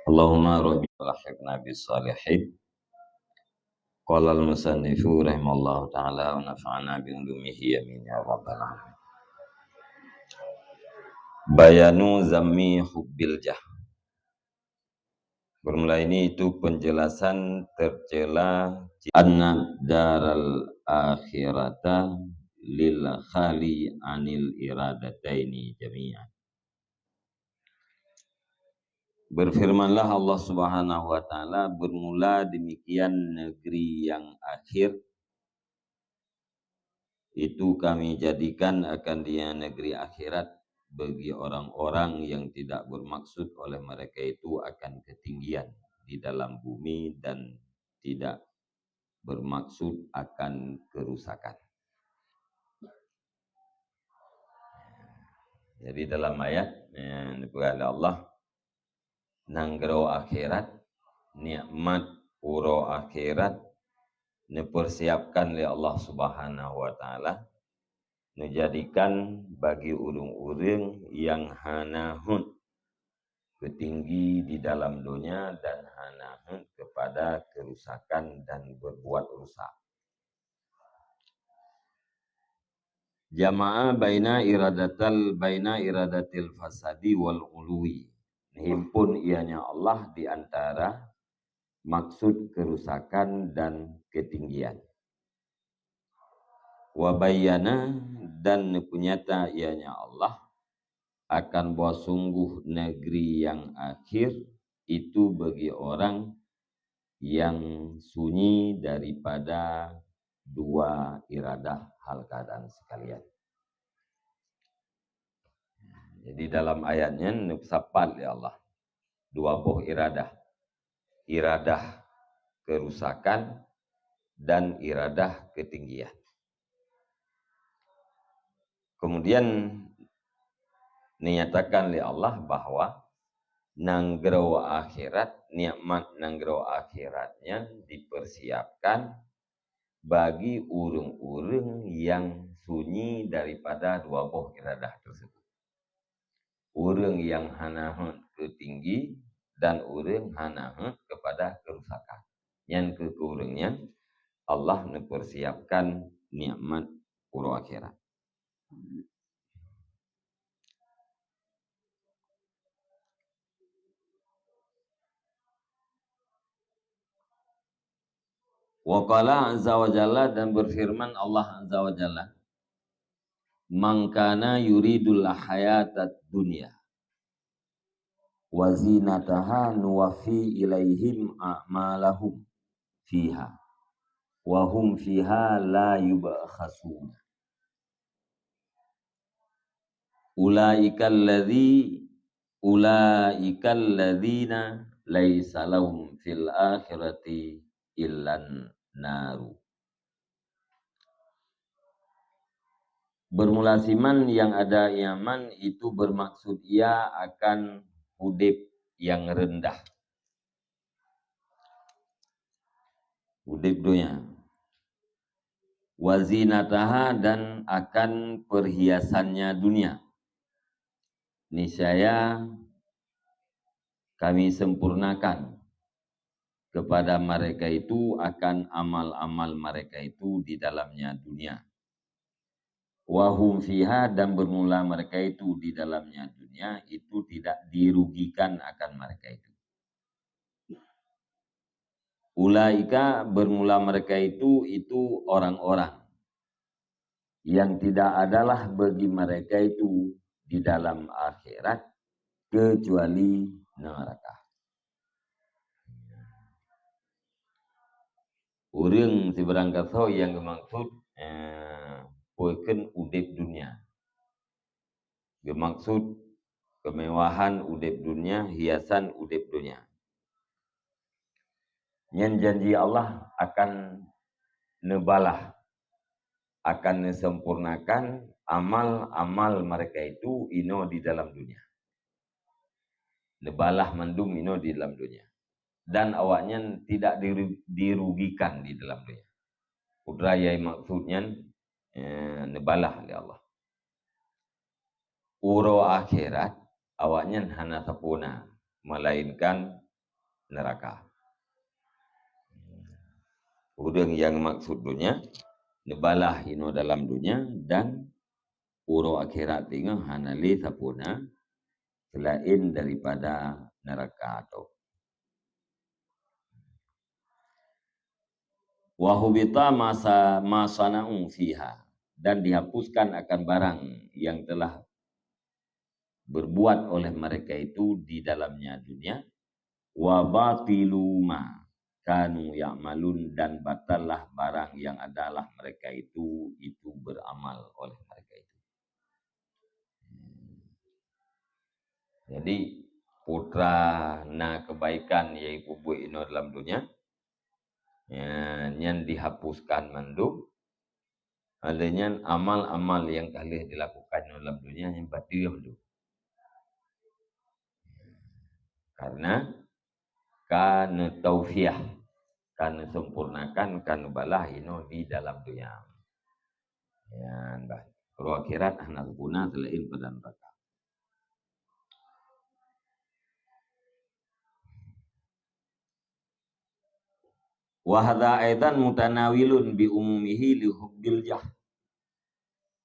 Allahumma rabbi lahiqna bis salihin. Qala al-musannifu rahimallahu ta'ala wa nafa'ana bi ulumihi amin ya rabbal alamin. Bayanu zammi hubbil jah. Bermula ini itu penjelasan tercela anna daral akhirata lil khali anil iradataini jami'an. Berfirmanlah Allah Subhanahu wa taala, bermula demikian negeri yang akhir itu kami jadikan akan dia negeri akhirat bagi orang-orang yang tidak bermaksud oleh mereka itu akan ketinggian di dalam bumi dan tidak bermaksud akan kerusakan. Jadi dalam ayat yang oleh Allah, nanggro akhirat, nikmat puro akhirat dipersiapkan oleh Allah Subhanahu wa taala, menjadikan bagi urung-urung yang hanahun ketinggi di dalam dunia dan hanahun kepada kerusakan dan berbuat rusak. Jamaah baina iradatil fasadi wal ului. Himpun ianya Allah di antara maksud kerusakan dan ketinggian. Wabayana dan punyata ianya Allah akan bahwa sungguh negeri yang akhir itu bagi orang yang sunyi daripada dua iradah hal keadaan sekalian. Jadi dalam ayatnya nuksapat ya Allah dua buah iradah. Iradah kerusakan dan iradah ketinggian. Kemudian dinyatakan oleh Allah bahwa nanggro akhirat, nikmat nanggro akhiratnya dipersiapkan bagi urung-urung yang sunyi daripada dua buah iradah tersebut. Urung yang hanahun ketinggi dan urung hanahun kepada kerusakan. Yang kekurungnya Allah mempersiapkan nikmat puro akhirat. Wa qala azza wa jalla, dan berfirman Allah azza wa jalla, man kana yuridul hayatad dunya wa zinataha nuwaffi ilaihim a'malahum fiha wa hum fiha la yubkhasuna. Ulaikal ladzina laisa lahum fil akhirati illan naru. Bermula siman yang ada iman itu bermaksud ia akan hudib yang rendah. Hudib dunia. Wazinataha, dan akan perhiasannya dunia. Niscaya kami sempurnakan kepada mereka itu akan amal-amal mereka itu di dalamnya dunia. Wahum fiha, dan bermula mereka itu di dalamnya dunia itu tidak dirugikan akan mereka itu. Ulaika, bermula mereka itu orang-orang yang tidak adalah bagi mereka itu di dalam akhirat kecuali neraka. Urang si berangkat yang maksud poekeun udip dunia. Bermaksud kemewahan udip dunia, hiasan udip dunia. Yang janji Allah akan nebalah, akan nesempurnakan amal-amal mereka itu ino di dalam dunia. Nebalah mandum ino di dalam dunia. Dan awaknya tidak dirugikan di dalam dunia. Udrayai maksudnya nebalah oleh Allah. Uro akhirat awaknya hana sapuna, melainkan neraka. Urang yang maksud dunia nebalah ino dalam dunia dan uro akhirat tinggal hanali sapuna selain daripada neraka atau wahubita masa masana'u fiha, dan dihapuskan akan barang yang telah berbuat oleh mereka itu di dalamnya dunia, wa batilu ma kanu ya'malun, dan batallah barang yang adalah mereka itu beramal oleh mereka itu. Jadi putra na kebaikan yaitu buat ino dalam dunia yang dihapuskan mandum adanya amal-amal yang kali dilakukan dalam dunia yang batil tu. Karena kan taufiah, kan sempurnakan, kan balah ino di dalam dunia. Ya, bah. Kalau akhirat anak guna selain pada neraka. Wa hadza aidan mutanawilun bi umumihi li hubbil jah.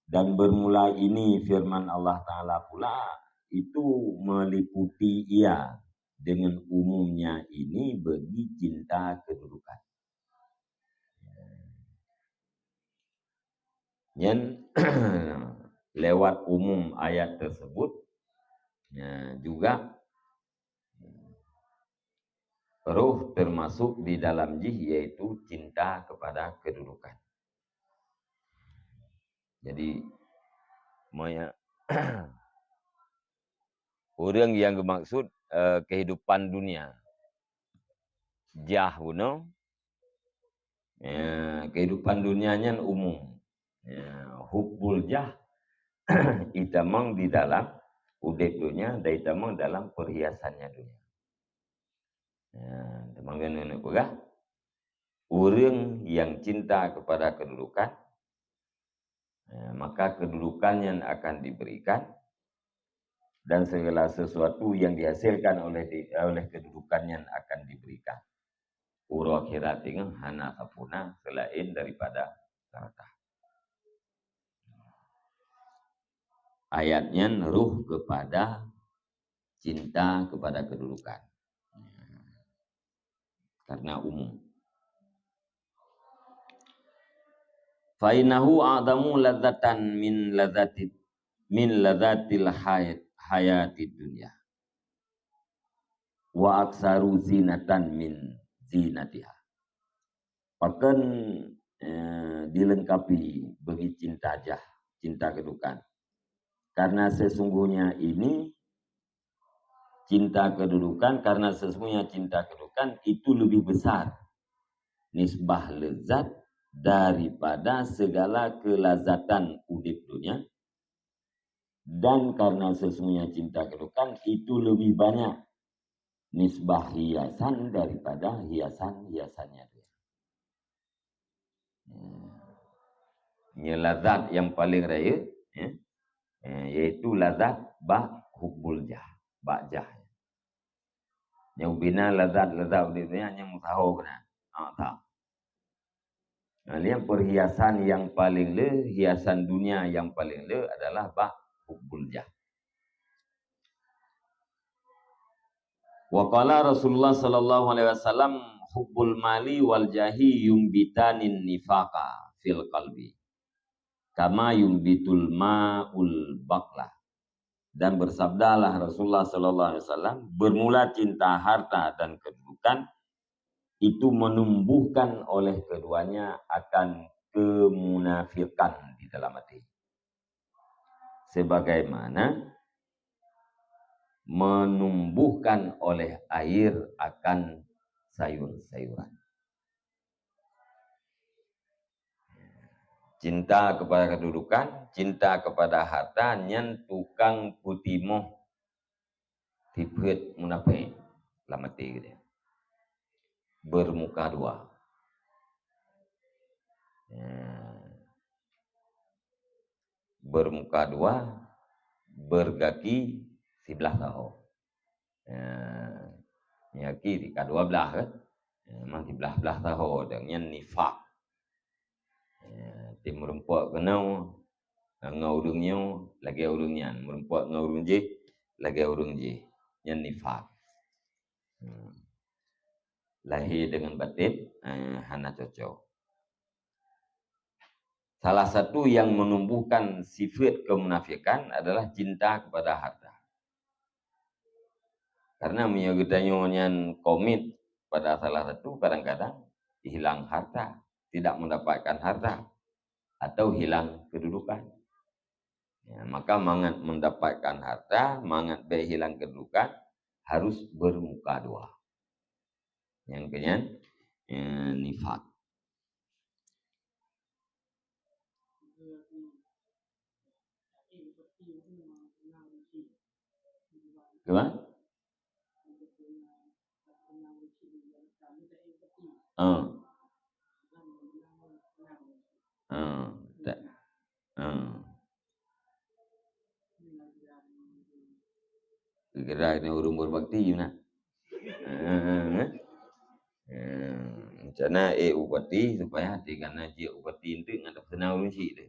Dan bermula ini firman Allah Ta'ala pula itu meliputi ia dengan umumnya ini bagi cinta kedudukan. Dan lewat umum ayat tersebut juga ruh termasuk di dalam jih, yaitu cinta kepada kedudukan. Jadi orang yang bermaksud kehidupan dunia jah uno, kehidupan dunianya umum. Hubbul jah itamang di dalam udek dunia, dan itamang dalam perhiasannya dunia. Temang ini pula orang yang cinta kepada kedudukan, maka kedudukannya akan diberikan, dan segala sesuatu yang dihasilkan oleh kedudukannya akan diberikan. Uro akhirat tinggal hana sapuna selain daripada neraka. Ayatnya ruh kepada cinta kepada kedudukan. Karena umum. Fainahu a'damu ladzatan min ladzatil hayatid dunya. Wa aksaru zinatan min zinatiha. Bahkan dilengkapi bagi cinta jah, cinta kedudukan. Karena sesungguhnya ini cinta kedudukan, karena sesungguhnya cinta kedudukan itu lebih besar nisbah lezat daripada segala kelazatan udip dunia, dan karena sesungguhnya cinta kedudukan itu lebih banyak nisbah hiasan daripada hiasan-hiasannya dia. Ini lazat yang paling raya, yaitu lazat hubbul jah, jah. Yang bina lazat dunia yang tahu kena. Tak. Nah, yang perhiasan yang paling hiasan dunia yang paling adalah hubbul jah. Wa qala Rasulullah sallallahu alaihi wasallam hubbul mali wal jahi yumbitanin nifaqa fil qalbi kama yumbitul ma'ul baqlah. Dan bersabdalah Rasulullah sallallahu alaihi wasallam, bermula cinta harta dan kedudukan itu menumbuhkan oleh keduanya akan kemunafikan di dalam hati. Sebagaimana menumbuhkan oleh air akan sayur-sayuran. Cinta kepada kedudukan, cinta kepada harta, nyan tukang putimoh tipet munafik lamati dia. Bermuka dua. Bermuka dua, bergaki sebelah tahu. Ya kiri kedua belah kan. Memang di belah-belah tahu dengan nifak. Tim merempuak kenau ngau urungnya lagi urungnya merempuak ngau urung je lagi urung je yang nifak. Lahir dengan batin hana cocok. Salah satu yang menumbuhkan sifat kemunafikan adalah cinta kepada harta. Karena menyegedanya komit pada salah satu kadang-kadang hilang harta, tidak mendapatkan harta atau hilang kedudukan. Ya, maka mangat mendapatkan harta, mangat hilang kedudukan harus bermuka dua. Yang kemudian nifak. Gimana? Kira ini urung berbakti na. Macam upati supaya hati karena dia upati itu ngadap senang urung si tu.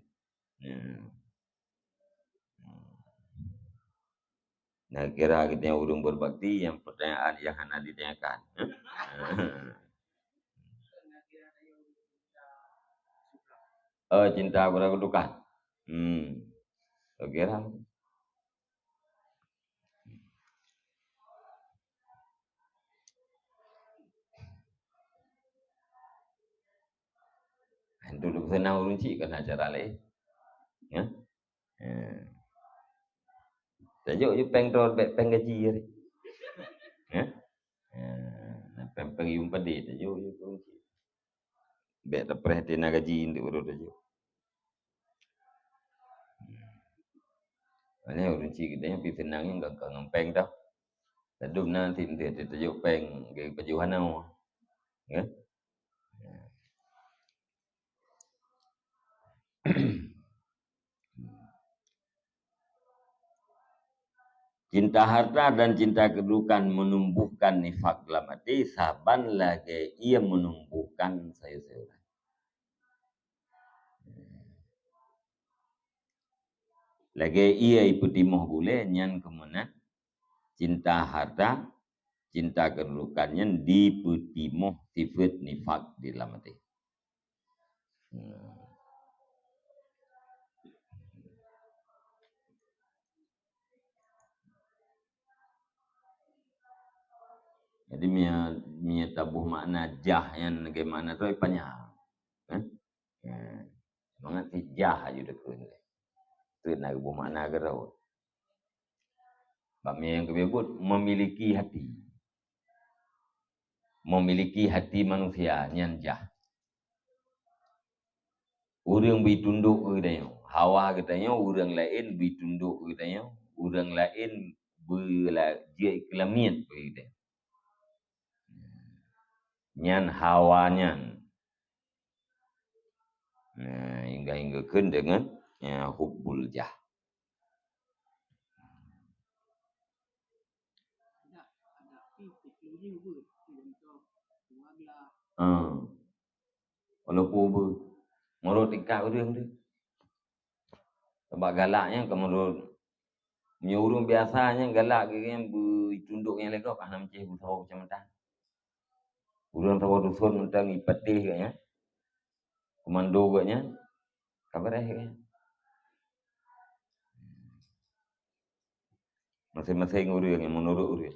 Nah kira kita yang urung berbakti yang pertanyaan yang hana ditanyakan. Oh cinta kepada kedudukan. Kira. Duduk senang urung si kena cara lain. Ya. Tajuk je peng tor peng gaji ni. Ya. Peng yung padi tajuk je urung si. Bek terpreh tina gaji untuk urut tajuk. Ini urung si kita yang pergi senang yang gak ngempeng dah. Tadum nanti tajuk peng ke pajuhan au. Ya. Cinta harta dan cinta kedudukan menumbuhkan nifak dalam hati, saban lagi ia menumbuhkan sayur-sayuran. Lagi ia iputimuh boleh nyan kemudian cinta harta, cinta kedudukannya diputimuh sifat nifak di dalam hati. Jadi mia tabuh makna jah yang bagaimana tu banyak. Semangat si jah aja dekun. Tu nak buh makna gerau. Bab yang kebebut memiliki hati. Memiliki hati manusia yang jah. Orang bertunduk katanya. Hawa katanya orang lain bertunduk katanya. Orang lain berlajak kelamian katanya. Nyan hawanya. Hingga-hinggakan dengan hubbul jah. Walaupun menurut tingkah orang tu. Sebab galaknya menurut menyuruh biasanya galak yang bertunduk yang legap ah macam busau macam mana. Urang tahu dusun tentang ipatih katnya. Komando katnya. Kabar katnya. Masing-masing orang yang menurut orang.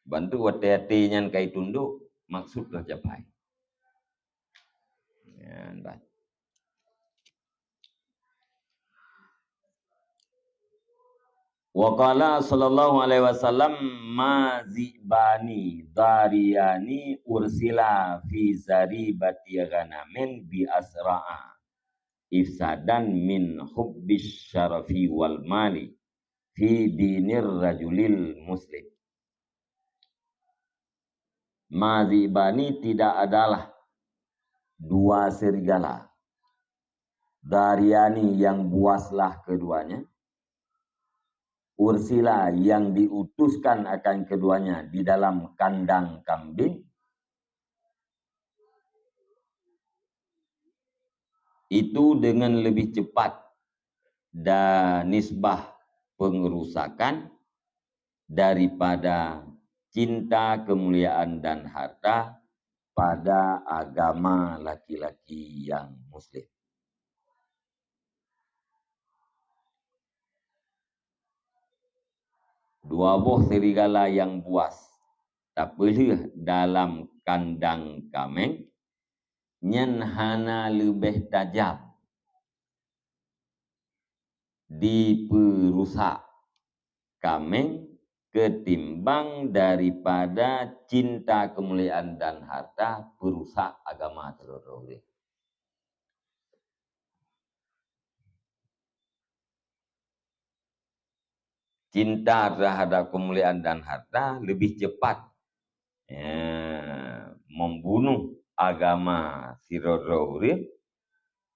Bantu hati-hati yang kai tunduk maksud tercapai. Ya, baik. Wa qala sallallahu alaihi wasallam ma zibani dariyani ursila fi zaribati ghanamin bi asra'a ifsadan min hubbis syarafi wal mali fi dinir rajulil muslim. Ma zibani tidak adalah dua serigala. Dariyani yang buaslah keduanya. ursila yang diutuskan akan keduanya di dalam kandang kambing, itu dengan lebih cepat dan nisbah pengerusakan daripada cinta, kemuliaan, dan harta pada agama laki-laki yang muslim. Dua buah serigala yang buas tak boleh dalam kandang kameng, nyen hana lebih tajam di perusak kameng ketimbang daripada cinta, kemuliaan, dan harta perusak agama terorong. Cinta terhadap kemuliaan dan harta lebih cepat membunuh agama siroro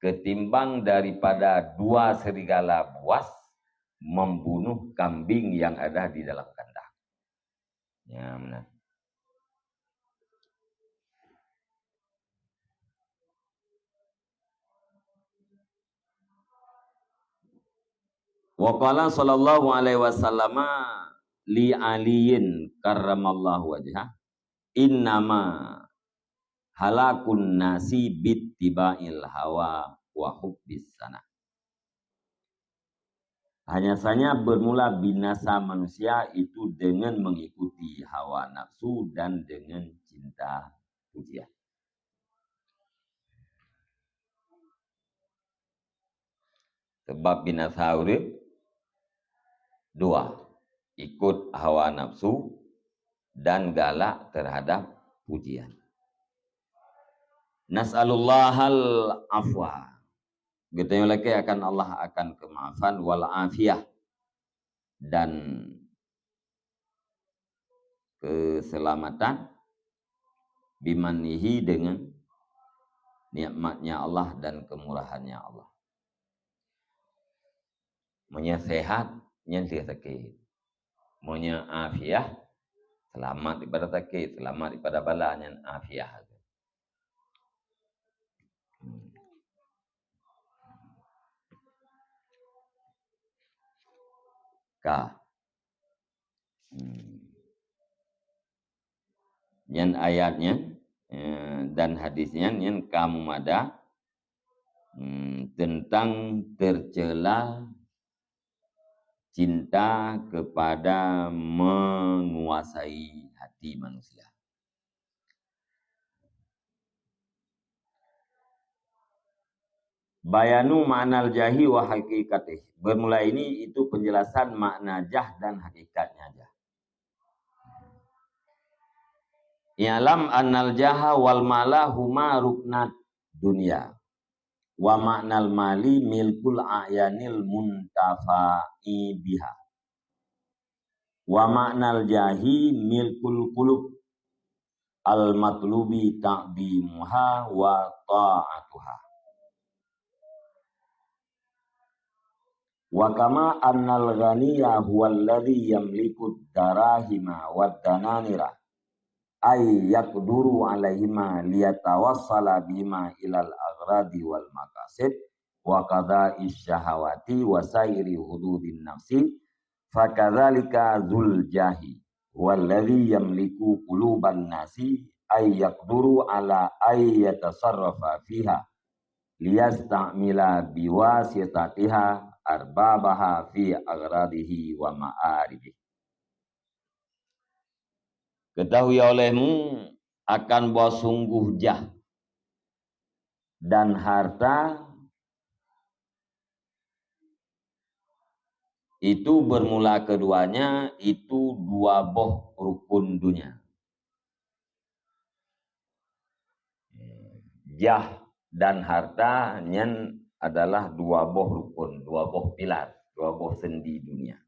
ketimbang daripada dua serigala buas membunuh kambing yang ada di dalam kandang. Ya, benar. Wa qala sallallahu alaihi wasallam li aliyin karramallahu wajhah innama halakun nasi bittiba'il hawa wa hubbis sana. Hanya saja bermula binasa manusia itu dengan mengikuti hawa nafsu dan dengan cinta pujian. Sebab binasa urip dua, ikut hawa nafsu dan galak terhadap pujian. Nas'alullahal afwa. Kita lagi akan Allah akan kemaafan wal afiyah dan keselamatan bimanihi dengan nikmatnya Allah dan kemurahannya Allah. Maunya sehat, yang tidak sakit. Maunya afiyah, selamat daripada sakit, selamat daripada bala, yang afiyah. Yang ayatnya dan hadisnya yang kamu ada tentang tercela cinta kepada menguasai hati manusia. Bayanu ma'nal jahi wa hakikatih. Bermula ini itu penjelasan makna jah dan hakikatnya jah. I'lam annal jaha wal mala huma ruknat dunia. Wa ma'nal mali milkul a'yanil muntafa'i biha. Wa ma'nal jahi milkul qulub al matlubi ta'dimuha wa ta'atuha. Wa kama annal ghaniya huwal ladzi yamliku darahima wad dananira ay yaqduru alaihima liyatawassala bima ilal aghradi wal maqasid wa qada'i syahawati wa sairi hududin nafsi fakadzalika dzul jahi walladzi yamliku quluban nasi ay yaqduru ala ay yatasarrafa fiha liyastamila biwasitatiha arbabaha fi aghradihi wa ma'aribihi. Ketahui olehmu akan bahwa sungguh jah dan harta itu bermula keduanya itu dua boh rukun dunia. Jah dan harta adalah dua boh rukun, dua boh pilar, dua boh sendi dunia.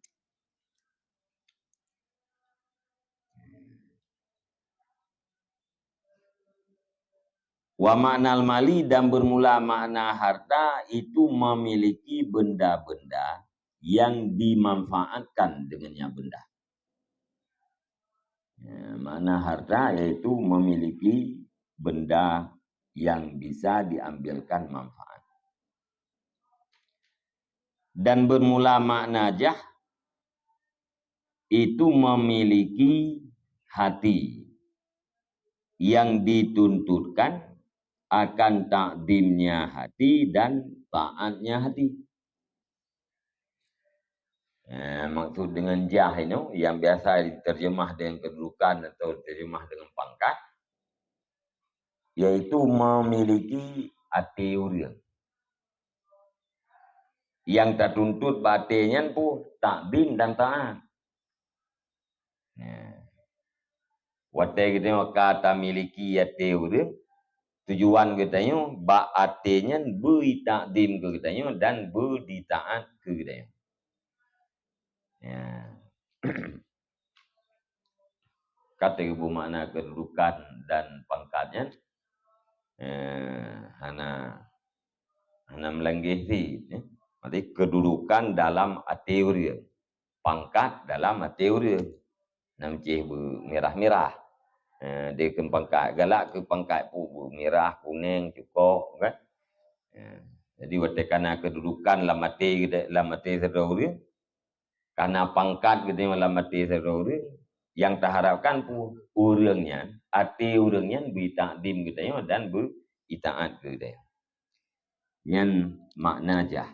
Wa ma'nal mali dan bermula makna harta itu memiliki benda-benda yang dimanfaatkan dengannya benda. Mana harta yaitu memiliki benda yang bisa diambilkan manfaat. Dan bermula makna jah itu memiliki hati yang dituntutkan akan takdimnya hati dan taatnya hati. Maksud dengan jah ini yang biasa diterjemah dengan kedudukan atau diterjemah dengan pangkat, yaitu memiliki hati urang. Yang tertuntut batinnya pun takdim dan taat. Watai kita kata miliki hati urang, tujuan katanya ba artinya beri takdim ke katanya dan beri taat ke katanya. Ya. Kata ibu makna kedudukan dan pangkatnya hana melenggih si. Berarti kedudukan dalam teori, pangkat dalam teori. Nam cih merah-merah. Dia ke pangkat galak ke pangkat pu merah, kuning, cukup kan. Jadi waktu karena kedudukan dalam mati sedauri, karena pangkat gitu dalam mati sedauri, yang terharapkan pu urangnya, arti urangnya bertakdim gitu dan beritaat gitu. Yang makna jah.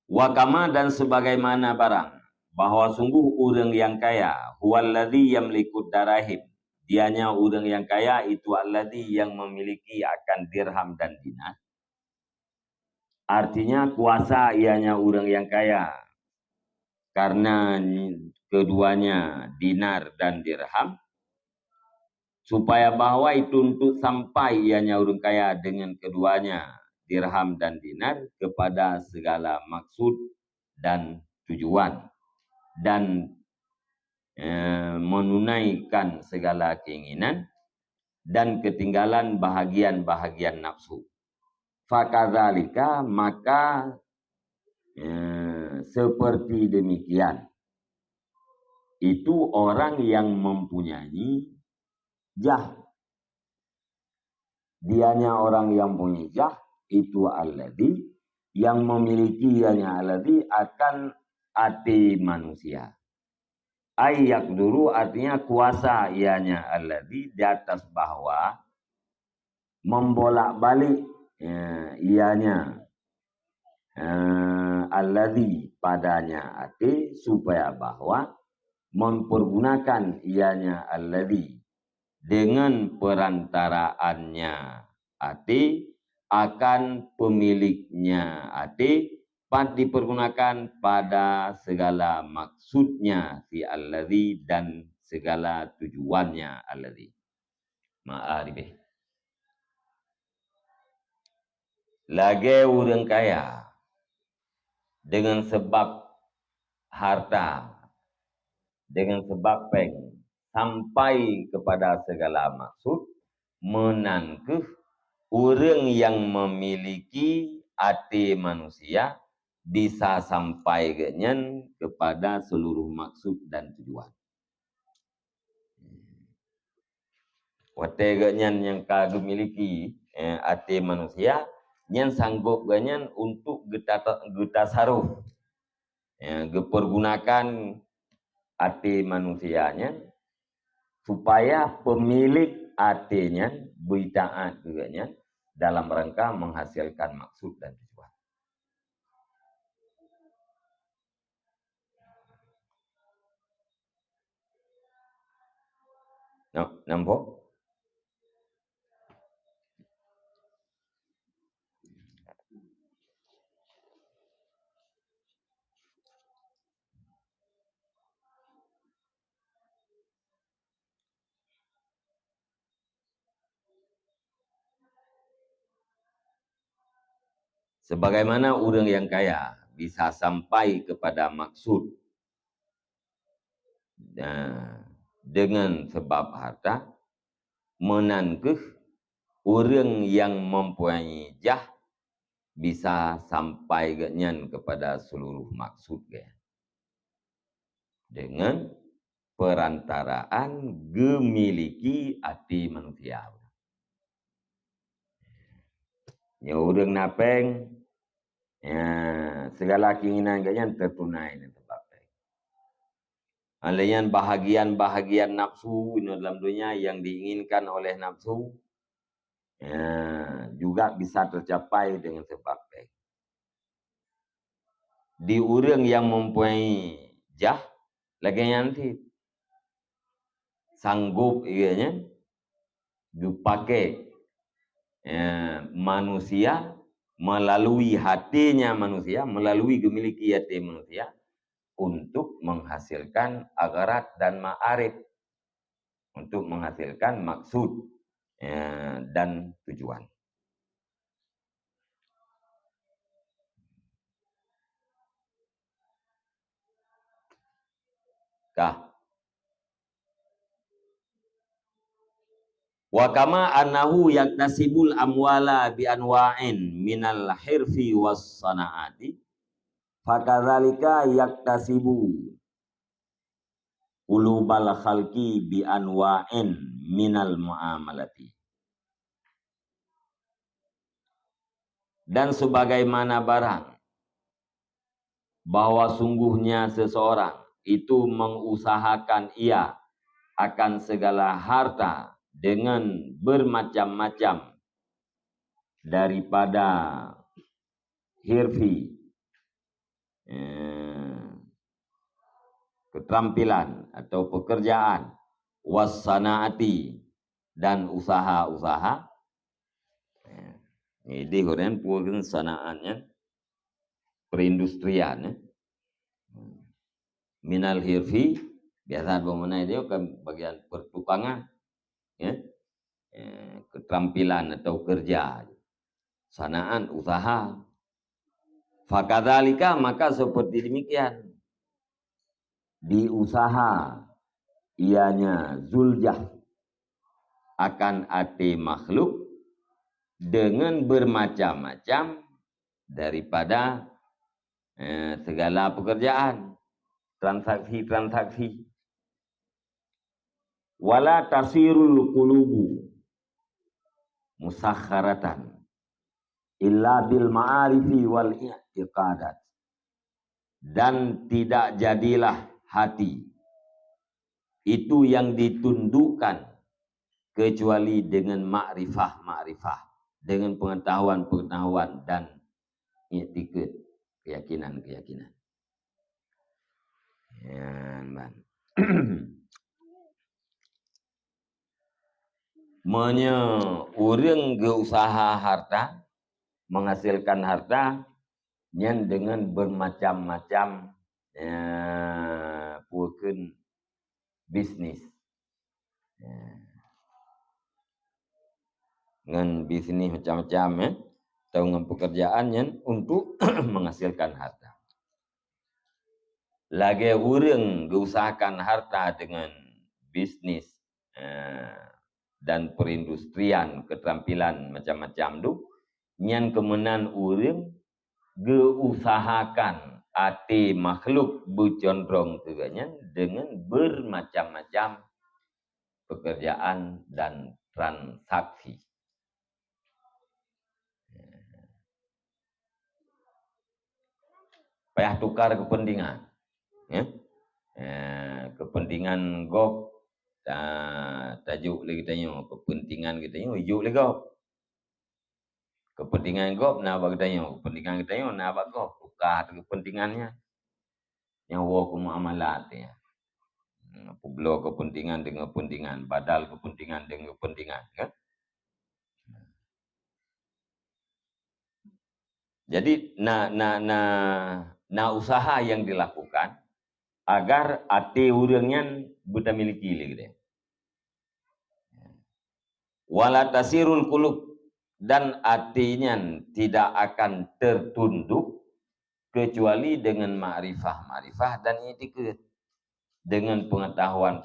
Wakama dan sebagaimana barang, bahwa sungguh urang yang kaya, huwallazi yamliku darahim. Dianya urang yang kaya itu alladzi yang memiliki akan dirham dan dinar. Artinya kuasa ianya urang yang kaya. Karena keduanya dinar dan dirham, supaya bahwa itu untuk sampai ianya urang kaya dengan keduanya dirham dan dinar kepada segala maksud dan tujuan dan menunaikan segala keinginan dan ketinggalan bahagian-bahagian nafsu. Fakadzalika maka seperti demikian itu orang yang mempunyai jah. Dianya orang yang punya jah itu alladzi yang memiliki ianya alladzi akan hati manusia. Ayak dulu artinya kuasa ianya alladzi di atas bahwa membolak-balik ianya alladzi padanya hati supaya bahwa mempergunakan ianya alladzi dengan perantaraannya hati akan pemiliknya hati dipergunakan pada segala maksudnya si alladzi dan segala tujuannya alladzi. Ma'arifih. Lagi orang kaya dengan sebab harta, dengan sebab peng sampai kepada segala maksud menangkeh orang yang memiliki hati manusia bisa sampai kepada seluruh maksud dan tujuan. Wateganyan yang kagum miliki hati manusia yang sanggup ganyan untuk kita saruf, dipergunakan hati manusianya supaya pemilik hatinya beritaat dengannya dalam rangka menghasilkan maksud dan tujuan. Nampak? Sebagaimana orang yang kaya bisa sampai kepada maksud dengan sebab harta, menangkeh orang yang mempunyai jah bisa sampai genyan kepada seluruh maksud dengan perantaraan gemiliki hati manusia. Ya urang napeng ya, segala keinginan genyan tertunai di tempat. Alayan bahagian-bahagian nafsu ini dalam dunia yang diinginkan oleh nafsu ya, juga bisa tercapai dengan sebab baik. Di orang yang mempunyai jah lagi nanti sanggup ianya dipakai manusia melalui hatinya manusia, melalui gemiliki hati manusia untuk menghasilkan agarat dan ma'arif, untuk menghasilkan maksud dan tujuan. Wa kama annahu yaktasibul amwala bi anwa'in minal hirfi was sanaati fakadzalika yaktasibu qulubal khalqi bi anwa'in minal muamalati. Dan sebagaimana barang bahwa sungguhnya seseorang itu mengusahakan ia akan segala harta dengan bermacam-macam daripada hirfi, keterampilan atau pekerjaan, wassanaati dan usaha-usaha. Ini kemudian pun sanaannya perindustrian. Minal hirfi biasa mengenai dia kan bagian pertukangan, ya, keterampilan atau kerja, sanaan usaha. Fakadzalika maka seperti demikian di usaha ianya zuljah akan ati makhluk dengan bermacam-macam daripada segala pekerjaan, transaksi-transaksi. Wala tasirul qulubu musakharatan illa bil ma'arifi wal i'tiqadat. Dan tidak jadilah hati itu yang ditundukkan kecuali dengan ma'rifah, dengan pengetahuan dan i'tiqad, keyakinan. Ya, orang usaha harta, menghasilkan harta yang dengan bermacam-macam bukan bisnis. Dengan bisnis macam-macam atau dengan pekerjaan yang untuk menghasilkan harta. Lagi orang usahakan harta dengan bisnis dan perindustrian, keterampilan macam-macam tu, yang kemenan orang geusahakan ati makhluk bercondong teganya dengan bermacam-macam pekerjaan dan transaksi. Payah tukar kepentingan, ya? Kepentingan gop, tajuk lagi tanya kepentingan kita ni ujuk lagi gop. Kepentingan gop nak bagi tanya, kepentingan kita ni nak bagi gop, tukar kepentingannya. Yang wah muamalat ya. Pula kepentingan dengan kepentingan, badal kepentingan dengan kepentingan, kan? Jadi na usaha yang dilakukan agar hati orangnya buta miliki lagi. Wala tasirul qulub, dan hatinya tidak akan tertunduk kecuali dengan ma'rifah dan i'tiqad, dengan pengetahuan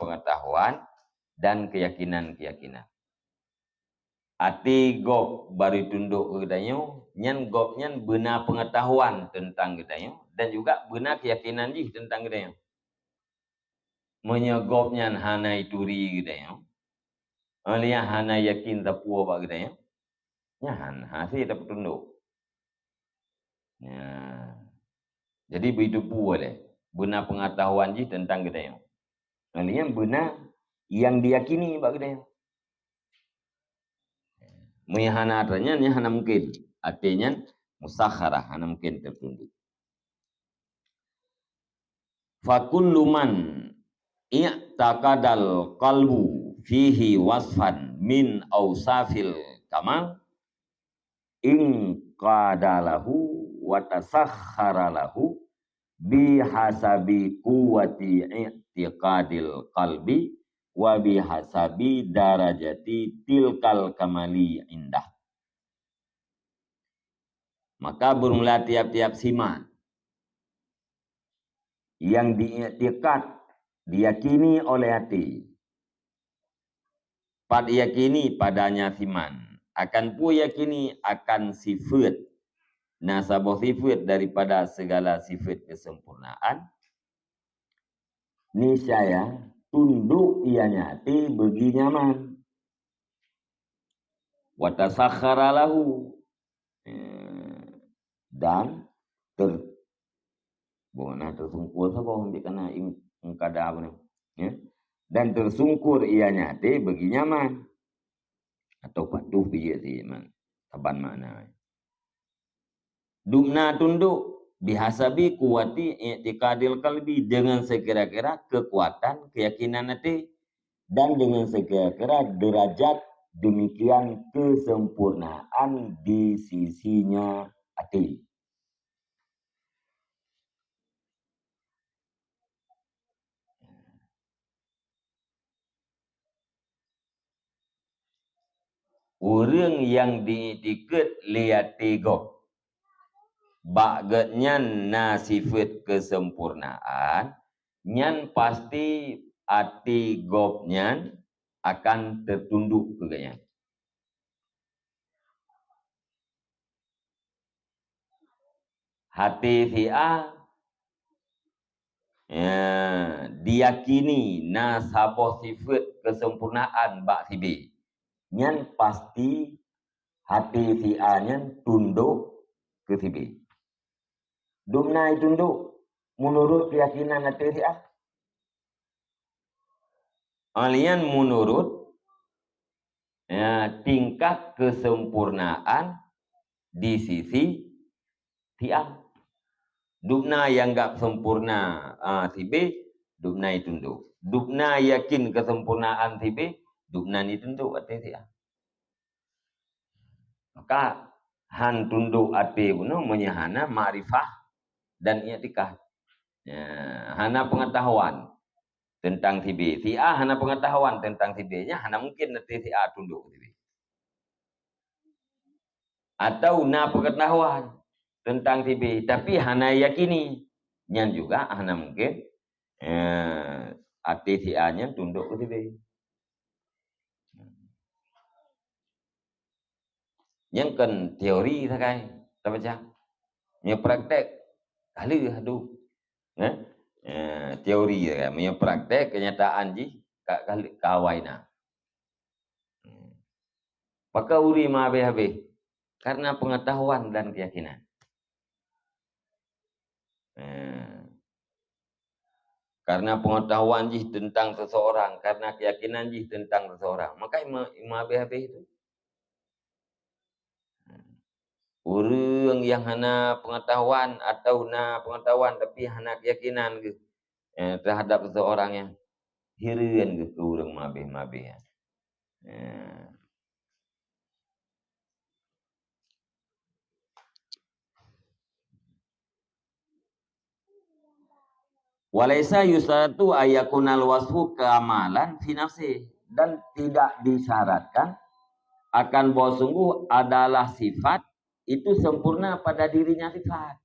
dan keyakinan. Hati gop bari tunduk kedanyo nyan gop nyan benar pengetahuan tentang gedanya dan juga benar keyakinan jih tentang gedanya. Menyegop nyan hana ituri gedanya. Alia hana yakin tapua ba gedanya. Nyan hasil dapat tunduk. Ya. Jadi begitu pula deh. Benar pengetahuan jih tentang gedanya. Alia benar yang diyakini ba gedanya. Muyahana artinya ni hana mungkin. Artinya musakharah hana mungkin tertunduk. Fakullu man i'taqadal qalbu fihi wasfan min awsafil kamal in qadalahu wa tasakhkhara lahu bihasabi quwwati i'tiqadil qalbi wa bihasabi darajati tilkal kamali indah. Maka bermula tiap-tiap siman yang diiktikad, diyakini oleh hati. Pad yakini padanya siman. Akan pu yakini akan sifat. Nasabah sifat daripada segala sifat kesempurnaan. Niscaya tunduk ianya hati bagi nyaman. Watasakhara lahu. Dan tersungkur siapa ambil kena ingkada apa ni? Ya? Dan tersungkur ianya hati bagi nyaman. Atau patuh bija si man. Taban makna. Dumna tunduk bihasabi kuwati i'tiqadil qalbi dengan sekira-kira kekuatan keyakinan hati dan dengan sekira-kira derajat demikian kesempurnaan di sisinya hati. Orang yang diiktikad lihat tiga bak nyan na sifat kesempurnaan nyan pasti hati gop nyan akan tertunduk ke gaya. Hati si A ya, diyakini na sabah sifat kesempurnaan bak si B. Nyan pasti hati si A nyan tunduk ke si B. Dumna tunduk menurut keyakinan hati si A. Alian menurut ya, tingkat kesempurnaan di sisi si A. Dubna yang enggak sempurna si B, dubna tunduk. Dubna yakin kesempurnaan si B, dubna tunduk hati si A. Maka han tunduk hati uno menyahana ma'rifah dan i'tikad. Ya, hana pengetahuan tentang si B. Si A hana pengetahuan tentang si B-nya, hana mungkin nanti si A tunduk si B. Atau na pengetahuan tentang si B, tapi hana yakini. Nyan juga hana mungkin hati si A-nya tunduk ke si B. Yang kan teori sakai, tak baca. Yang praktek kali aduh. Teori sakai, punya praktek kenyataan ji kali kawaina. Pakai uri ma habis karena pengetahuan dan keyakinan. Karena pengetahuan ji tentang seseorang, karena keyakinan ji tentang seseorang, maka ima habis itu. Orang yang hana pengetahuan atau na pengetahuan tapi hana keyakinan ke terhadap seseorang yang hirian ke orang mabih-mabih. Walaisa yusatu ayakunal wasfu keamalan fi nafsi, dan tidak disyaratkan akan bahwa sungguh adalah sifat itu sempurna pada dirinya sifat.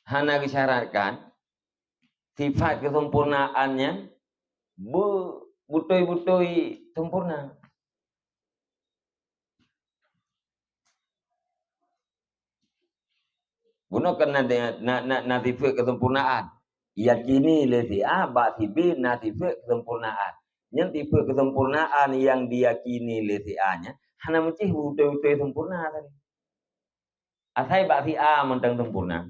Hana disyaratkan sifat kesempurnaannya butoi-butoi sempurna. Gunakan natifik kesempurnaan. Yakini lesi A, bak si B, natifik kesempurnaan. Yang tipe kesempurnaan yang diyakini lesi A-nya, hana mencih betul-betul sempurna tadi. Asai bak si A mentang sempurna.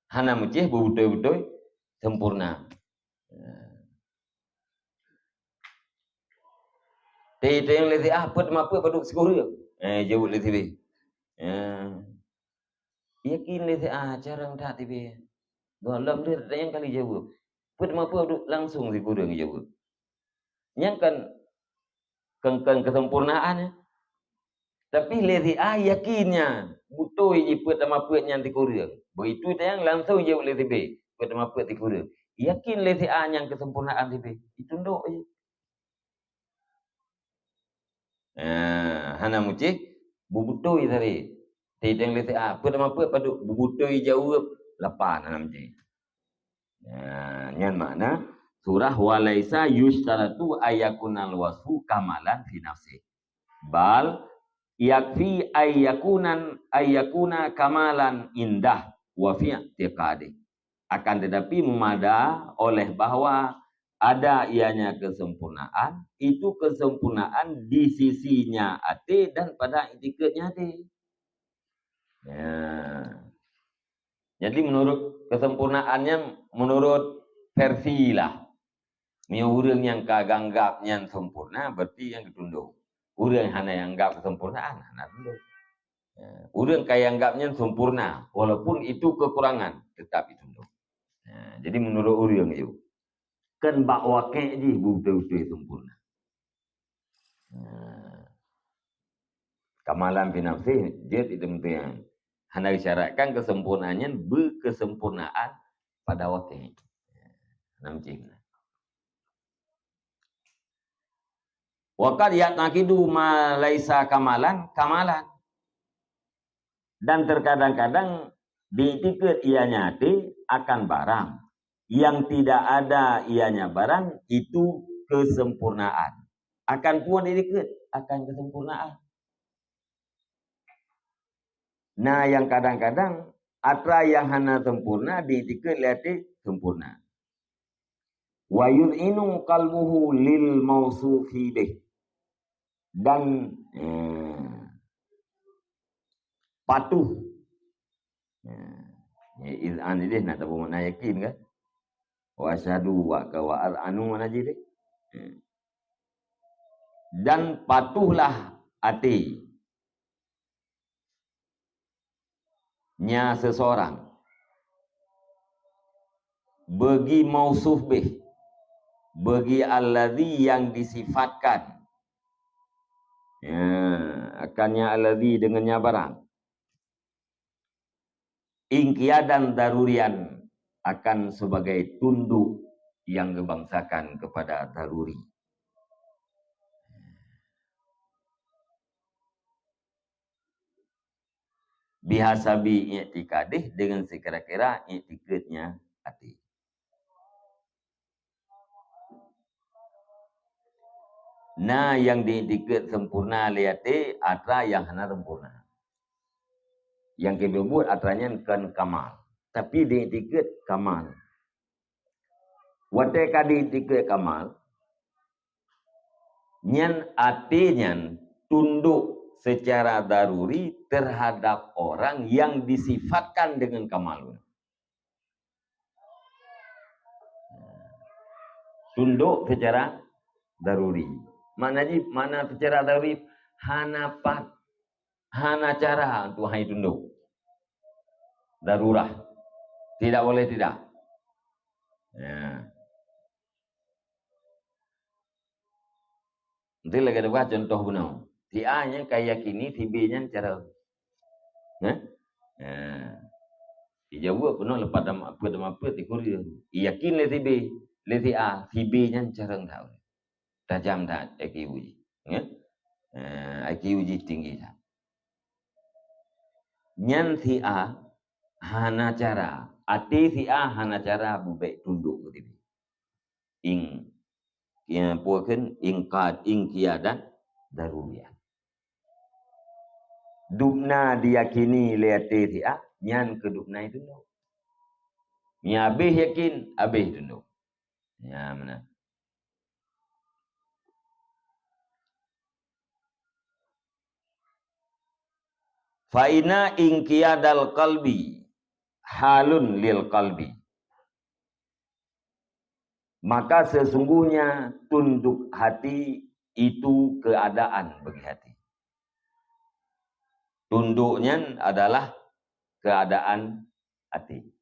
Hana mencih betul-betul sempurna. Tadi yang lesi A, pet apa paduk sekurang. Jawab lesi B. Yakin lesi A, jarang tak tiba. Dalam dia yang kali jawab. Pet apa paduk langsung sekurang jawab. Yang kan kesempurnaannya. Tapi lesi A yakinnya butuh pet sama pet yang dikurang. Begitu yang langsung jawab lesi B. Pet sama pet dikurang. Yakin lesi A yang kesempurnaan lesi B. Itu ndok je. Hana mucik bubutoi tadi. Tidak lesi A. Pet sama pet paduk bubutoi jawab lapan hana mucik. Yang makna surah walaisa yustaratu ayakunal wasfu kamalan fi nafsi. Bal yakfi ayyakuna kamalan indah wa fi i'tiqadi. Akan tetapi memada oleh bahwa ada ianya kesempurnaan, itu kesempurnaan di sisinya hati dan pada itikadnya hati. Jadi menurut kesempurnaannya menurut versi lah. Ini orang yang kaganggapnya sempurna berarti yang ditunduk. Orang hanya yang anggap kesempurnaan, hanya tunduk. Orang kaya anggapnya sempurna, walaupun itu kekurangan, tetap ditunduk. Jadi menurut orang itu, kan bak wakil je betul-betul sempurna. Kamalan binafsih, dia tidak penting. Hanya disyaratkan kesempurnaannya berkesempurnaan pada wakil. Namcing. Waqad ya'taqidu ma laisa kamalan. Dan terkadang-kadang diikut ianya hati akan barang yang tidak ada ianya barang itu kesempurnaan. Akan pun diikut akan kesempurnaan. Nah, yang kadang-kadang atra yang hana sempurna diikut lihat sempurna. Wa yud'inu qalbuhu lil mausufi bih. Dan patuh. Iz'an ini nak tahu makna yakin kan? Wa asyhadu wa az'anu mana je deh. Dan patuhlah hati nya seseorang bagi mausuf bih, bagi alladhi yang disifatkan akannya alladhi dengannya barang ingkia dan darurian akan sebagai tunduk yang dibangsakan kepada daruri. Bihasabi i'tikadih dengan sekira-kira i'tikadnya hati. Nah, yang diikut sempurna lihat atra yang hana sempurna. Yang kita buat atranya kan kamal. Tapi diikut kamal. Wateka diikut kamal. Nyan artinya tunduk secara daruri terhadap orang yang disifatkan dengan kamal. Tunduk secara daruri. Mana secara daruri hana cara untuk hai tunduk. Darurah. Tidak boleh tidak. Nanti lagi ada contoh benar. Si A-nya kayak kini, si B-nya cara. Dijawab penuh lepas apa tikur dia. Yakin le si B, le si A, si B-nya cara tahu. Tajam tak IQ uji. IQ uji tinggi tak. Nyan si A hana cara, ati si A hana cara bubek tunduk ke TV. Puakan ingkad ingkiadan daruriyah. Dubna diyakini lihat si A nyan kedup nai tunduk. Ni abih yakin, abih tunduk. Ya mana? Faina ingkiyadal qalbi halun lil qalbi. Maka sesungguhnya tunduk hati itu keadaan bagi hati. Tunduknya adalah keadaan hati.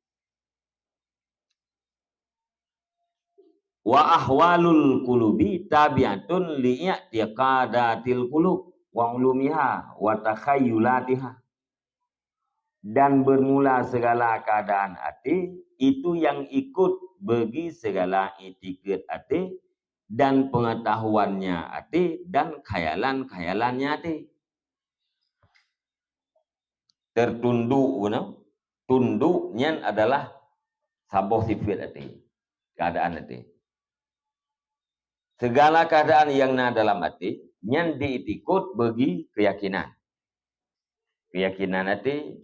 Wa ahwalul qulubi tabi'atun li'i'tiqadatil qulub wa ulumiha wa takhayyulatiha. Dan bermula segala keadaan hati itu yang ikut bagi segala itikad hati dan pengetahuannya hati dan khayalan-khayalannya hati. Tertunduk, tunduknya adalah sabuh sifat hati, keadaan hati. Segala keadaan yang na dalam hati yang diikut bagi keyakinan. Keyakinan hati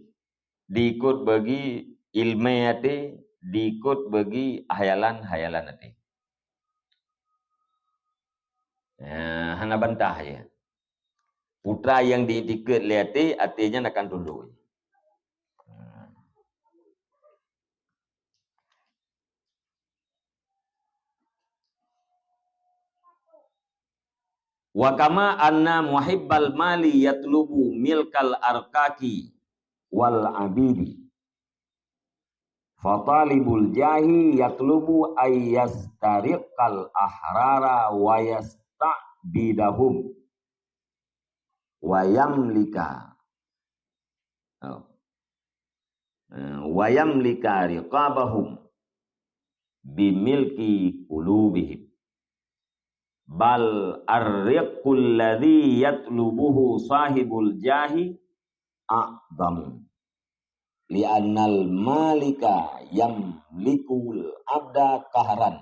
diikut bagi ilmu hati, diikut bagi hayalan-hayalan hati. Hana bantah ya. Putra yang diikut hati, artinya akan tunduk. Wa kama anna muhibbal mali yatlubu milkal arkaki wal abidi. Fatalibul jahi yatlubu ayyastariqal ahrara wa yasta'bidahum wa yamlika riqabahum bimilki qulubihim. Bal ar-riqul ladzi yatlubuhu sahibul jahi a'zamu li'annal malika yamlikul abda kahran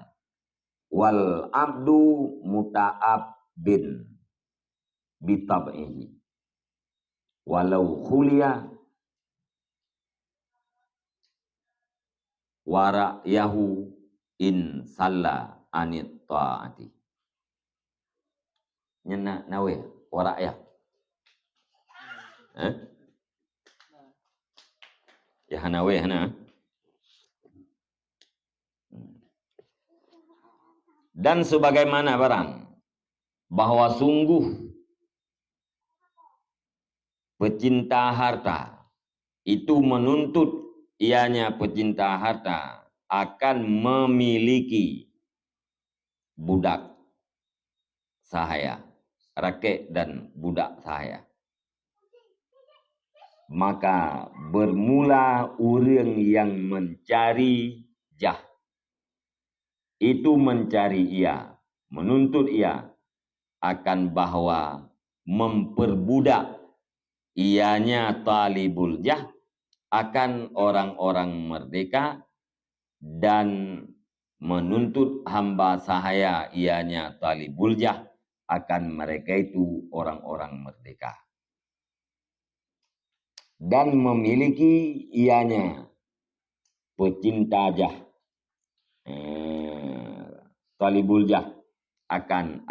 wal abdu muta'abbin bitab'ihi walau khuliya wara'yahu in salla anit ta'ati. Nyena nawe wara'yah. Ya hana we hana. Dan sebagaimana barang bahwa sungguh pecinta harta itu menuntut ianya pecinta harta akan memiliki budak sahaya, rakyat dan budak sahaya. Maka bermula orang yang mencari jah. Itu mencari ia, menuntut ia akan bahwa memperbudak ianya talibul jah akan orang-orang merdeka dan menuntut hamba sahaya ianya talibul jah akan mereka itu orang-orang merdeka. Dan memiliki ianya pecinta jah, talibul jah akan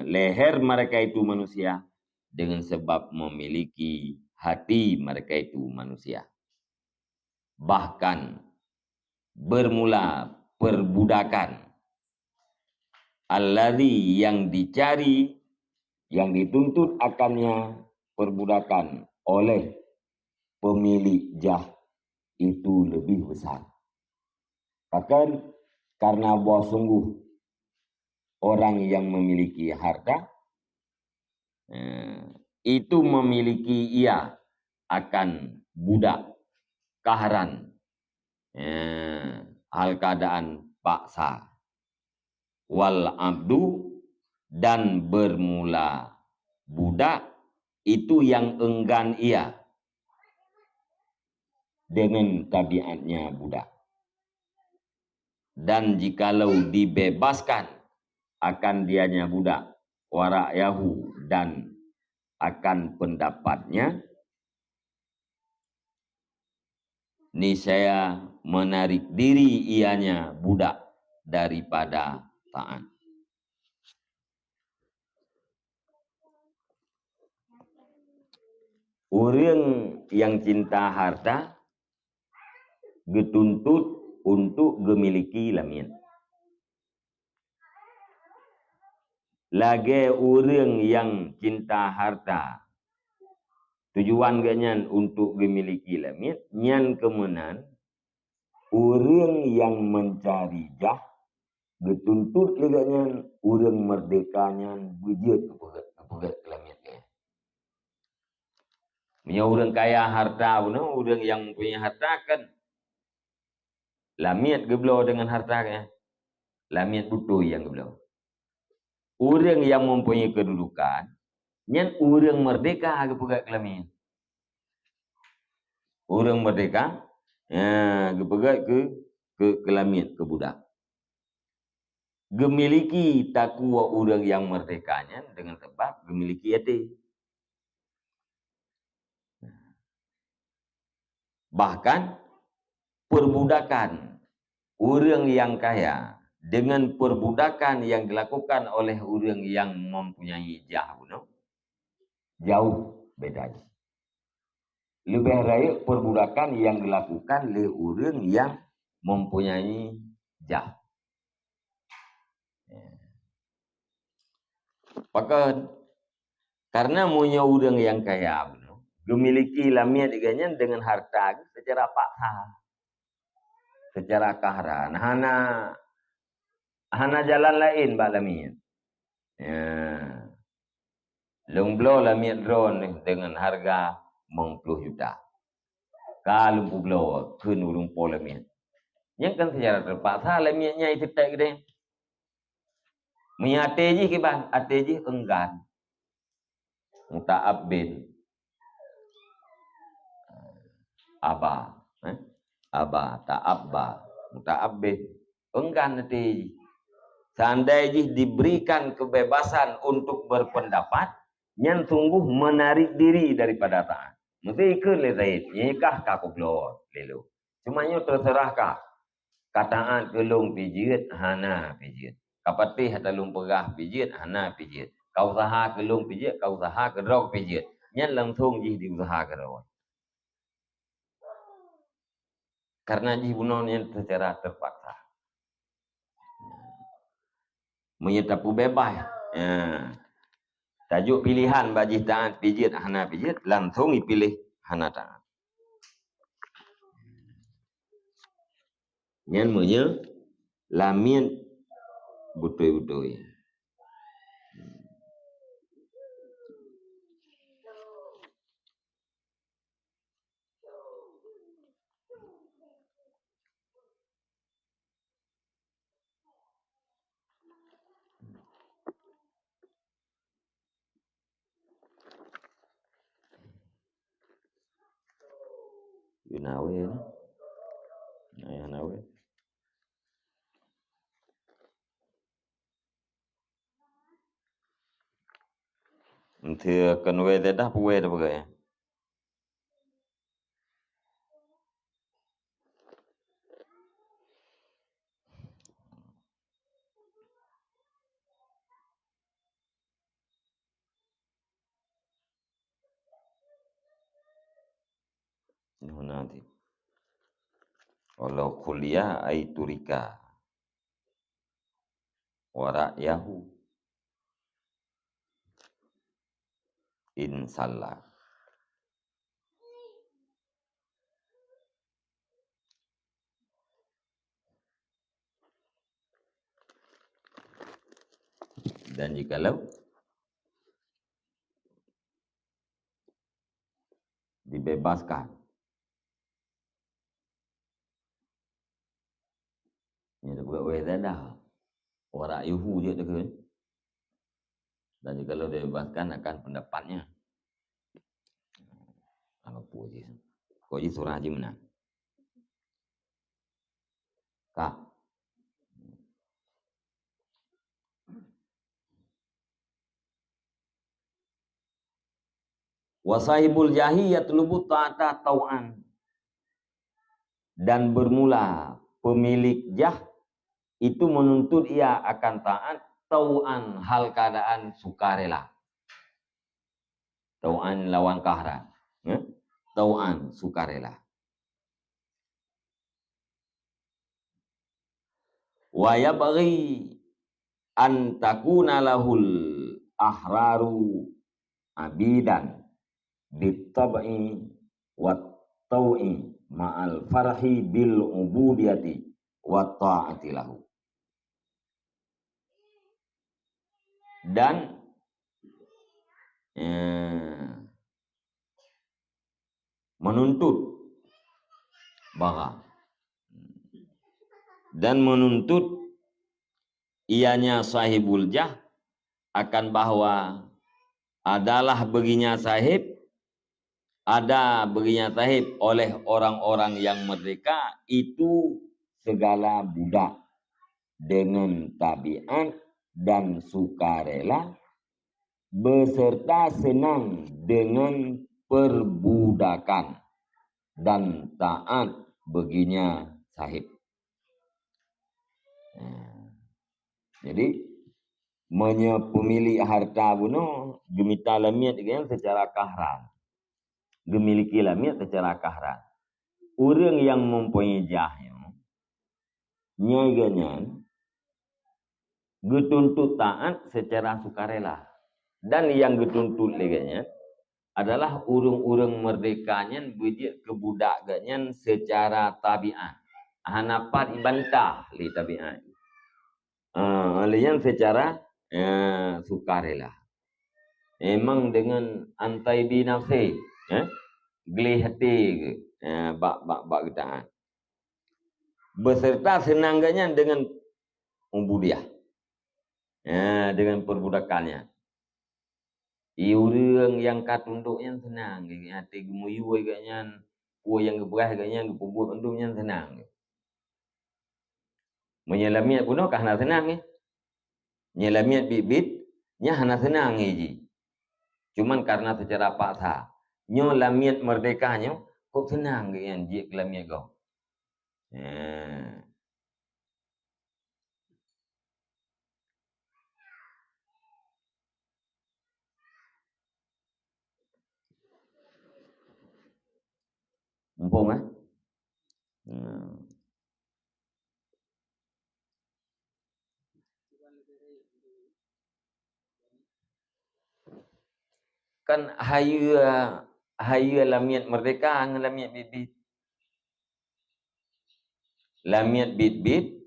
leher mereka itu manusia dengan sebab memiliki hati mereka itu manusia. Bahkan bermula perbudakan alladzi yang dicari, yang dituntut akannya perbudakan oleh pemilik jah itu lebih besar. Bahkan karena bahwa sungguh orang yang memiliki harta itu memiliki ia akan budak kaharan, hal keadaan paksa, wal abdu dan bermula budak itu yang enggan ia dengan tabiatnya budak. Dan jikalau dibebaskan akan dianya budak, wara'yahu dan akan pendapatnya, niscaya menarik diri ianya budak daripada taat. Orang yang cinta harta dituntut untuk memiliki lamian. Lagi orang yang cinta harta tujuan ganyan untuk memiliki lamian, nyan kemenan orang yang mencari jah dituntut leganya orang merdekanya bujut kepegat lamian. Punya orang kaya harta pun, orang yang punya harta kan lamiat geblo dengan hartanya. Lamiat butuh yang geblo. Orang yang mempunyai kedudukan, nyan orang merdeka kepegat lamiat. Orang merdeka, kepegat ke lamiat ke budak. Gemiliki takwa orang yang merdekanya dengan sebab gemiliki hati. Bahkan perbudakan orang yang kaya dengan perbudakan yang dilakukan oleh orang yang mempunyai jauh bedanya. Lebih baik perbudakan yang dilakukan oleh orang yang mempunyai jah. Maka karena punya orang yang kaya memiliki lamiat dengan harta secara paksa, secara kahran, hana jalan lain bak lamiat. Longblo lamiat drone dengan harga 10 juta. Kalau blo kun urung lamiat. Yang kan secara terpaksa lamiatnya itu tak gede. Menyate je kiban, ate je enggan. Muta'ab bin Aba, Aba, ta'abba, muta'ab bin enggan ate. Seandainya diberikan kebebasan untuk berpendapat, yang sungguh menarik diri daripada taat. Mesti ikut le Zaid, nikah ka ko blo lelu. Cuma nyo terserah ka. Kataan kelung pijit, hana pijit. Kapatih hatalung pegah pijit, hana pijit. Kau usaha kelung pijit, kau usaha kedrok pijit. Nyan langsung jih diusaha kedrok. Karena jih bunon yang secara terpaksa. Menyetapu bebas. Tajuk pilihan bagi taat pijit, hana pijit, langsung dipilih hana taat. Nyan punya lamian betul-betul. Yunawe ni. Yunawe. Nanti akan we dah puwe dah bagai. Nanti. Walau kuliah ai turika. Warak yahu. Insallah. Dan jikalau dibebaskan, ini buat wedan dah. Warak yuhu je tu. Dan jikalau dibebaskan akan pendapatnya. Apa puji. Kau je surah je mana? Kak. Wasahibul jahi yatlubu ta'ata tau'an. Dan bermula pemilik jah itu menuntut ia akan taat tau'an hal keadaan sukarela. Tau'an lawan kahra. Tau'an sukarela. Wa yabghi an takuna lahul ahraru abidan bitab'i wat tau'i ma'al farhi bil ubudiyati wa ta'ati lahu. Dan menuntut bahwa dan menuntut ianya sahibul jah akan bahwa adalah baginya sahib, ada baginya sahib oleh orang-orang yang merdeka itu segala budak dengan tabiat dan sukarela beserta senang dengan perbudakan dan taat baginya sahib. Jadi pemilik harta buno gemita lamiat dengan secara kahran, gemiliki lamiat secara kahran. Orang yang mempunyai jahnya nyaganyan getuntut taat secara sukarela, dan yang getuntut leganya adalah urung-urung merdekanya bejik kebudakannya secara tabiat. Hanapat ibantah li tabiat. Alian secara sukarela. Memang dengan antai binafsi, geli hati, bak kita. Beserta senangganya dengan ubudiah, dengan perbudakannya. Orang yang katunduknya senang, hati gemuyu agaknya, puan yang geberah agaknya, gepubut undungnya senang. Menyelamiat pun kah nak senang ni? Menyelamiat bibit, nya hana senang ni. Cuman karena secara paksa, nyo lamiat merdekanya kok senang dengan jik lamiat kau. Mumpung kan haya lamiat merdeka dengan lamiat bibit. Lamiat bit-bit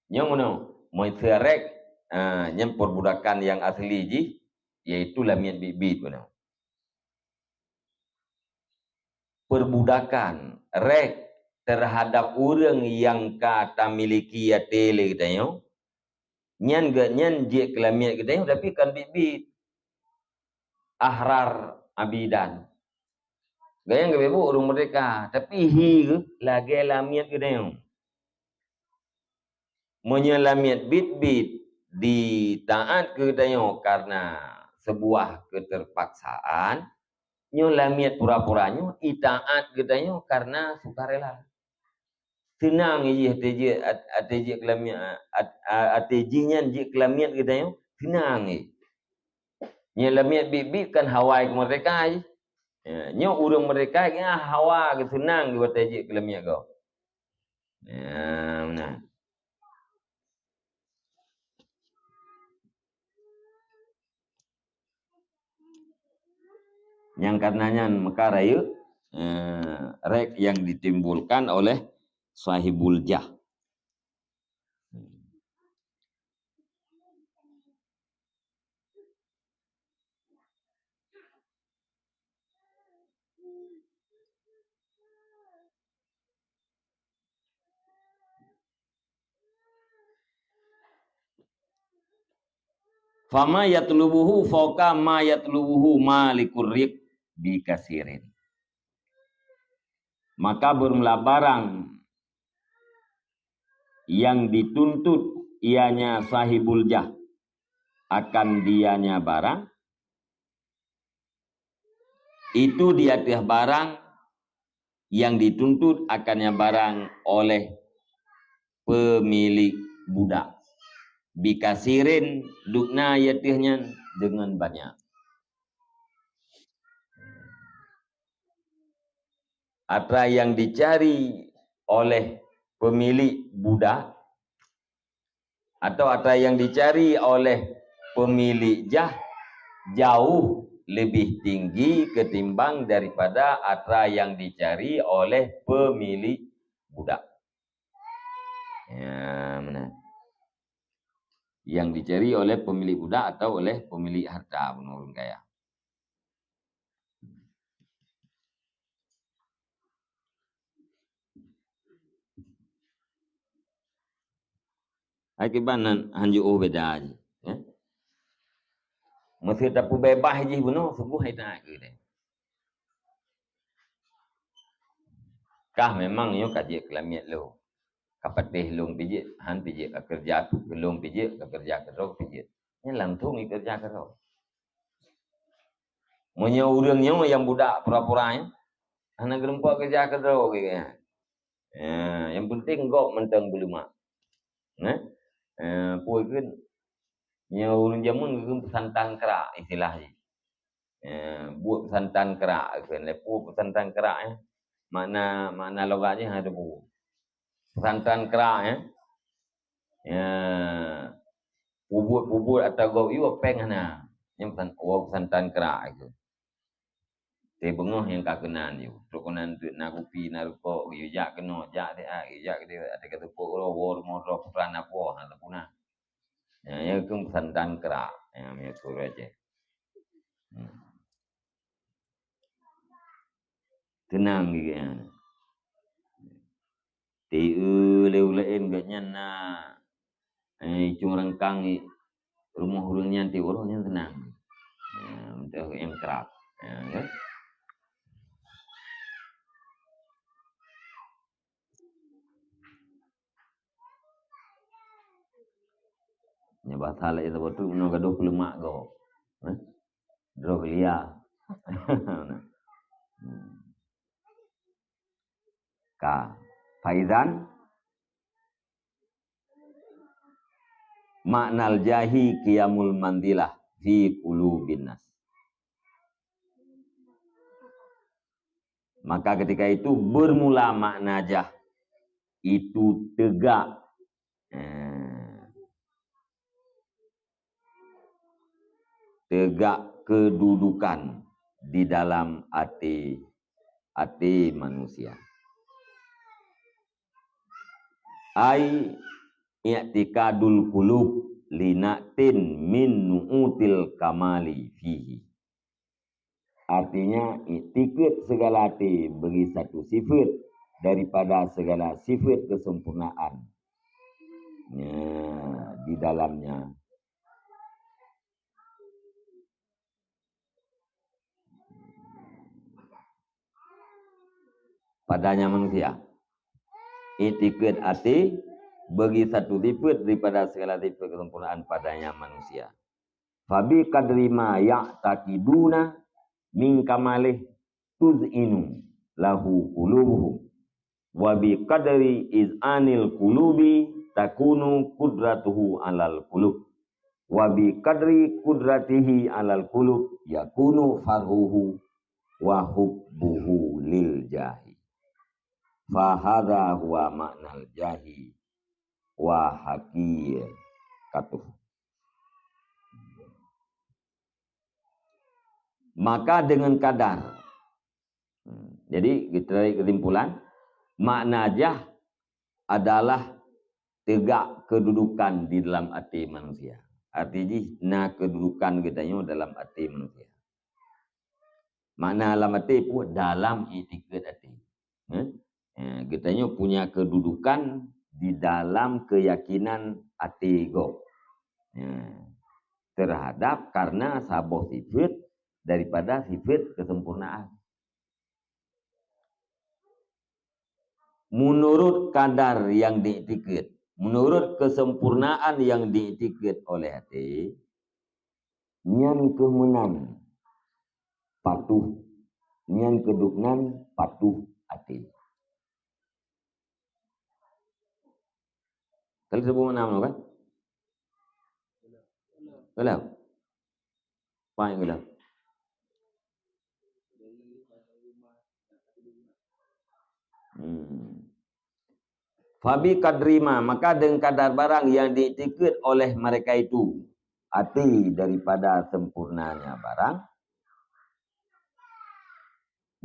yang mana menserek yang perbudakan yang asli ji iaitu lamiat bit-bit mana. Perbudakan rek terhadap orang yang kata miliki atele katanya nyan je kelamiat katanya tapi kan bit-bit ahrar abidan. Gaya yang kebebu orang merdeka. Tapi lagi lamiat katanya. Menyelamiat bit-bit di taat katanya karena sebuah keterpaksaan. Nyelamiat pura-puranya itaat katanya karena sukarela. Senang je atj kelamiat atj-nya je kelamiat katanya senang je. Nyelamiat bit-bit kan hawai merdeka je. Nyo urang mereka kena hawa ke senang ke batajik kelamiat kau. Nah. Yang karenanya mekar ayu rek yang ditimbulkan oleh sahibul jah. Fama yatlubuhu fauqa ma yatlubuhu malikur riq bi kasirin. Maka bermula barang yang dituntut ianya sahibul jah akan dianya barang itu di atas barang yang dituntut akannya barang oleh pemilik budak. Bikasirin dukna yatihnya dengan banyak. Apa yang dicari oleh pemilik budak atau apa yang dicari oleh pemilik jauh lebih tinggi ketimbang daripada apa yang dicari oleh pemilik budak. Ya, mana? Yang dicari oleh pemilik budak atau oleh pemilik harta menurun kaya. Akibat hanju beda aja. Ya? Mesti tak bebas je benar subuh itu ke. Kah memang yo kaji kelamiat lo. Kapatih long pijit, han pijit kerja tu, long pijit kerja kerok pijit. Ni langsung kerja kerok. Munyo urangnya yang budak pura-puranya, anak gerempak kerja kerok gitu. Yang penting kau mentang belum mak. Puai kan, yang urang jamun kan pesantan kerak istilahnya. Buat pesantan kerak kan, lepas pesantan kerak makna logatnya ada bu. Pesantan kerak bubur atau gau iu peng hana. Yang pesantan kerak itu. Te bengah yang kak kenan you. Trokonan tu nak kopi nak rokok you jak kena jak dia ada kata pok ro war motor plan apa hal puna. Ya ke pesantan kerak. Ya me suruh aja. Tenang gitu ya. Tiu leu-leun gaknya na cung rengkang rumah urangnya ti urangnya tenang. Untuk yang kerak. Ya. Nya bahasa itu betul no gaduh lemak go. Droh lia. Ka faizan maknal jahi qiyamul mandilah fi qulubin nas. Maka ketika itu bermula makna jah itu tegak tegak kedudukan di dalam hati manusia. Ai i'tikadul qulub linatin min nu'util kamali fihi. Artinya i'tikad segala hati bagi satu sifat daripada segala sifat kesempurnaan di dalamnya. Padanya manusia. I'tikad hati bagi satu sifat daripada segala sifat kesempurnaan padanya manusia. Fabi kadri ma ya'taqiduna min kamalih tuz'inu lahu qulubuhum wa bi qadri iz'anil qulubi takunu qudratuhu alal qulub wa bi qadri qudratihi alal qulub yakunu farhuhu wa hubbuhu lil jahi. Fa hadha huwa maknal jahi wa haqiqatuh. Maka dengan kadar. Jadi kita tarik kesimpulan, makna jah adalah tegak kedudukan di dalam hati manusia. Artinya kedudukan kitanya dalam hati manusia. Makna dalam hati pun dalam i'tikad hati. Kitanya punya kedudukan di dalam keyakinan hati go. Terhadap karena sabah sifat daripada sifat kesempurnaan. Menurut kadar yang diiktikad, menurut kesempurnaan yang diiktikad oleh hati, nyan kemenan patuh, nyan keduknan patuh ati. Kalau sebut nama kan? Gelam. Apa yang gelam? Fabi kadrima, maka dengan kadar barang yang diikut oleh mereka itu, ati daripada sempurnanya barang,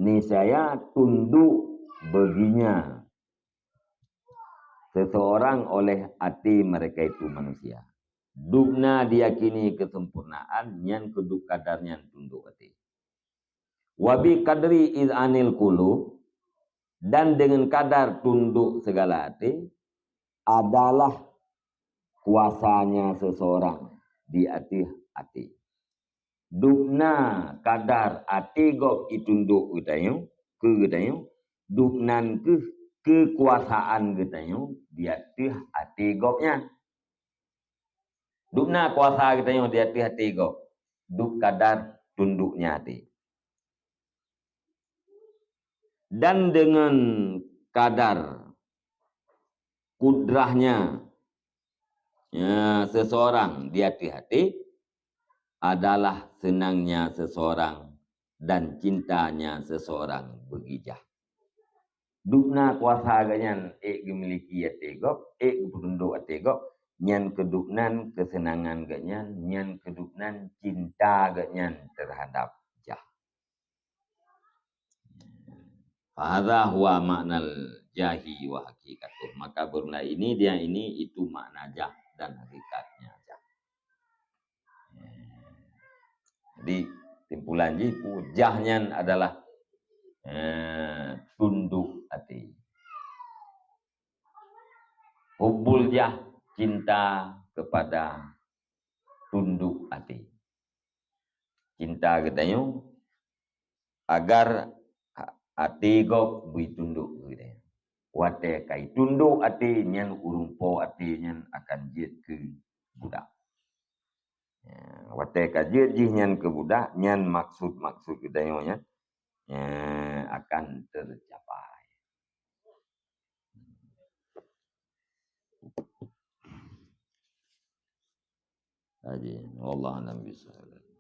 niscaya tunduk baginya seseorang oleh ati mereka itu manusia. Dubna diyakini kesempurnaan, nyan keduk kadarnya tunduk ati. Wabi kadri iz'anil qulub, dan dengan kadar tunduk segala hati adalah kuasanya seseorang di hati. Dukna kadar hati gok itunduk getayu ke getayu, duknan ke kekuasaan getayu di hati goknya. Dukna kuasa getayu di hati gok, duk kadar tunduknya hati. Dan dengan kadar kudrahnya ya, seseorang di hati adalah senangnya seseorang dan cintanya seseorang begijah. Dukna kuasa ganyan gemiliki ategok, berunduk ategok, nyan keduknan kesenangan ganyan, nyan keduknan cinta ganyan terhadap jah. Fahadha huwa maknal jahi wa hakikatuh. Maka bermula ini dia ini itu makna jah dan hakikatnya jah. Jadi timpulan jipu jahnya adalah tunduk hati. Hubbul jah cinta kepada tunduk hati. Cinta katanya agar hati gok bui tunduk katanya. Wate kai tunduk hati nyan urumpo hati nyan akan jid ke budak. Wate ka jid nyan ke budak nyan maksud katanya akan tercapai. Aji, wallah alam bisawab.